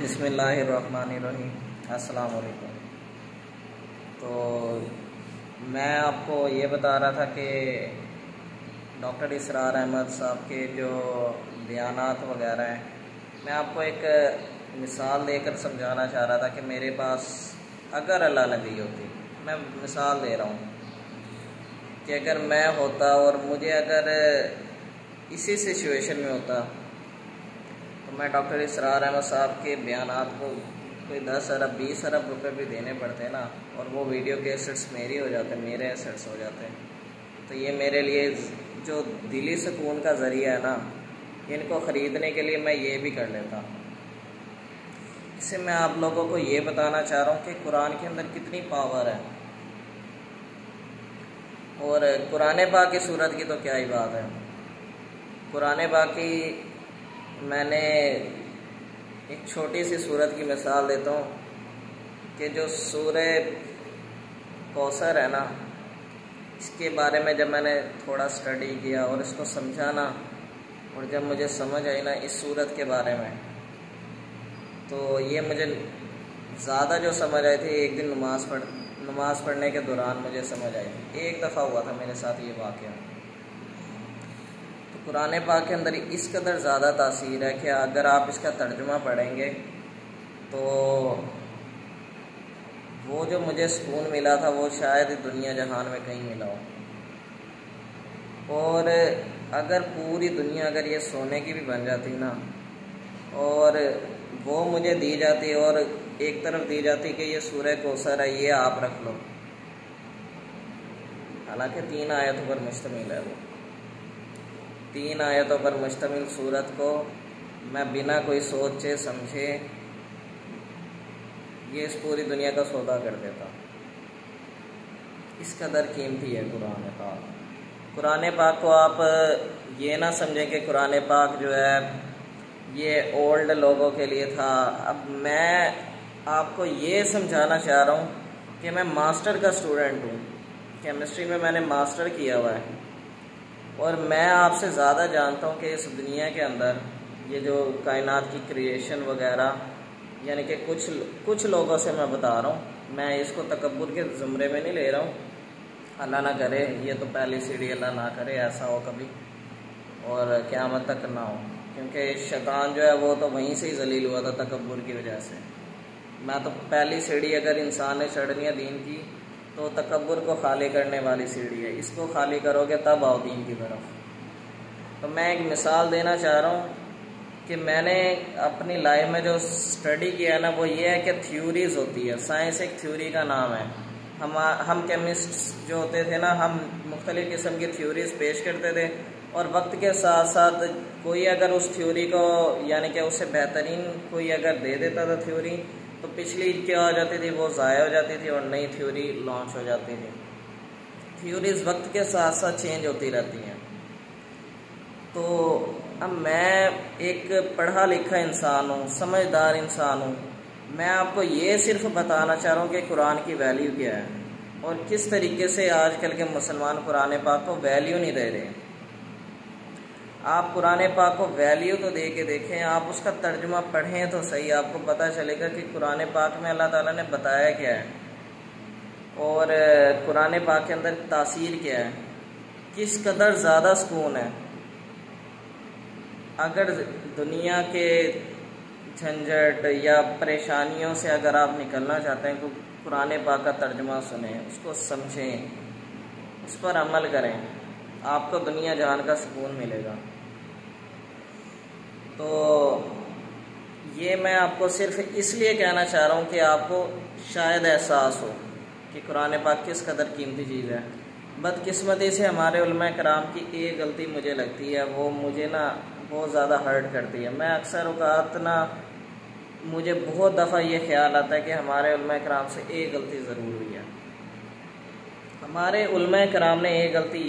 बिस्मिल्लाहिर्रहमानिर्रहीम। अस्सलाम वालेकुम। तो मैं आपको ये बता रहा था कि डॉक्टर इसरार अहमद साहब के जो बयानात वगैरह हैं, मैं आपको एक मिसाल देकर समझाना चाह रहा था कि मेरे पास अगर अल्लाह न दी होती, मैं मिसाल दे रहा हूँ कि अगर मैं होता और मुझे अगर इसी सिचुएशन में होता तो मैं डॉक्टर इसरार अहमद साहब के बयानात को कोई 10 अरब 20 अरब रुपए भी देने पड़ते ना, और वो वीडियो के एसेट्स मेरी हो जाते, मेरे एसेट्स हो जाते। तो ये मेरे लिए जो दिली सुकून का ज़रिया है ना, इनको ख़रीदने के लिए मैं ये भी कर लेता। इससे मैं आप लोगों को ये बताना चाह रहा हूँ कि कुरान के अंदर कितनी पावर है, और कुरान पाक की सूरत की तो क्या ही बात है। कुरान पाक की मैंने एक छोटी सी सूरत की मिसाल देता हूँ कि जो सूरह कौसर है ना, इसके बारे में जब मैंने थोड़ा स्टडी किया और इसको समझा ना, और जब मुझे समझ आई ना इस सूरत के बारे में, तो ये मुझे ज़्यादा जो समझ आई थी, एक दिन नमाज़ पढ़ने के दौरान मुझे समझ आई थी। एक दफ़ा हुआ था मेरे साथ ये वाक़या। तो कुरान पाक के अंदर इस कदर ज़्यादा तासीर है कि अगर आप इसका तर्जुमा पढ़ेंगे तो वो जो मुझे सुकून मिला था वो शायद दुनिया जहान में कहीं मिला हो। और अगर पूरी दुनिया अगर ये सोने की भी बन जाती ना, और वो मुझे दी जाती और एक तरफ दी जाती कि ये सूरह कौसर है, ये आप रख लो, हालांकि 3 आयतों पर मुश्तमिल है, वो 3 आयतों पर मुश्तमिल सूरत को मैं बिना कोई सोचे समझे ये इस पूरी दुनिया का सौदा कर देता। इस कदर कीमती है कुरान पाक। कुरान पाक को आप ये ना समझें कि कुरान पाक जो है ये ओल्ड लोगों के लिए था। अब मैं आपको ये समझाना चाह रहा हूँ कि मैं मास्टर का स्टूडेंट हूँ, केमिस्ट्री में मैंने मास्टर किया हुआ है, और मैं आपसे ज़्यादा जानता हूँ कि इस दुनिया के अंदर ये जो कायनात की क्रिएशन वगैरह, यानी कि कुछ लोगों से मैं बता रहा हूँ, मैं इसको तकब्बुर के ज़ुमरे में नहीं ले रहा हूँ। अल्लाह ना करे, ये तो पहली सीढ़ी, अल्लाह ना करे ऐसा हो कभी और क़यामत तक ना हो, क्योंकि शैतान जो है वो तो वहीं से ही जलील हुआ था तकब्बुर की वजह से। मैं तो पहली सीढ़ी अगर इंसान ने चढ़नी है दीन की, तो तकब्बुर को खाली करने वाली सीढ़ी है, इसको खाली करोगे तब आओ दीन की तरफ। तो मैं एक मिसाल देना चाह रहा हूँ कि मैंने अपनी लाइफ में जो स्टडी किया है ना, वो ये है कि थ्योरीज होती है। साइंस एक थ्योरी का नाम है। हम केमिस्ट जो होते थे ना, हम मुख्तलिफ़ किस्म की थ्योरीज पेश करते थे, और वक्त के साथ साथ कोई अगर उस थ्योरी को, यानी कि उससे बेहतरीन कोई अगर दे देता था थ्योरी, तो पिछली क्या हो जाती थी, वो ज़ाया हो जाती थी और नई थ्योरी लॉन्च हो जाती थी। थ्योरीज वक्त के साथ साथ चेंज होती रहती हैं। तो अब मैं एक पढ़ा लिखा इंसान हूँ, समझदार इंसान हूँ, मैं आपको ये सिर्फ बताना चाह रहा हूँ कि कुरान की वैल्यू क्या है और किस तरीके से आजकल के मुसलमान कुरान पाक को वैल्यू नहीं दे रहे। आप कुरान पाक को वैल्यू तो दे के देखें, आप उसका तर्जुमा पढ़ें तो सही, आपको पता चलेगा कि कुरान पाक में अल्लाह ताला ने बताया क्या है और कुरान पाक के अंदर तासीर क्या है, किस कदर ज़्यादा सुकून है। अगर दुनिया के झंझट या परेशानियों से अगर आप निकलना चाहते हैं तो कुरान पाक का तर्जुमा सुनें, उसको समझें, उस पर अमल करें, आपको दुनिया जहान का सुकून मिलेगा। तो ये मैं आपको सिर्फ इसलिए कहना चाह रहा हूँ कि आपको शायद एहसास हो कि कुरान पाक किस कदर कीमती चीज़ है। बदकिस्मती से हमारे उलमा कराम की एक गलती मुझे लगती है, वो मुझे ना बहुत ज़्यादा हर्ट करती है। मैं अक्सर औक़ात ना, मुझे बहुत दफ़ा ये ख्याल आता है कि हमारे उलमा कराम से एक गलती ज़रूर हुई है। हमारे उलमा कराम ने एक गलती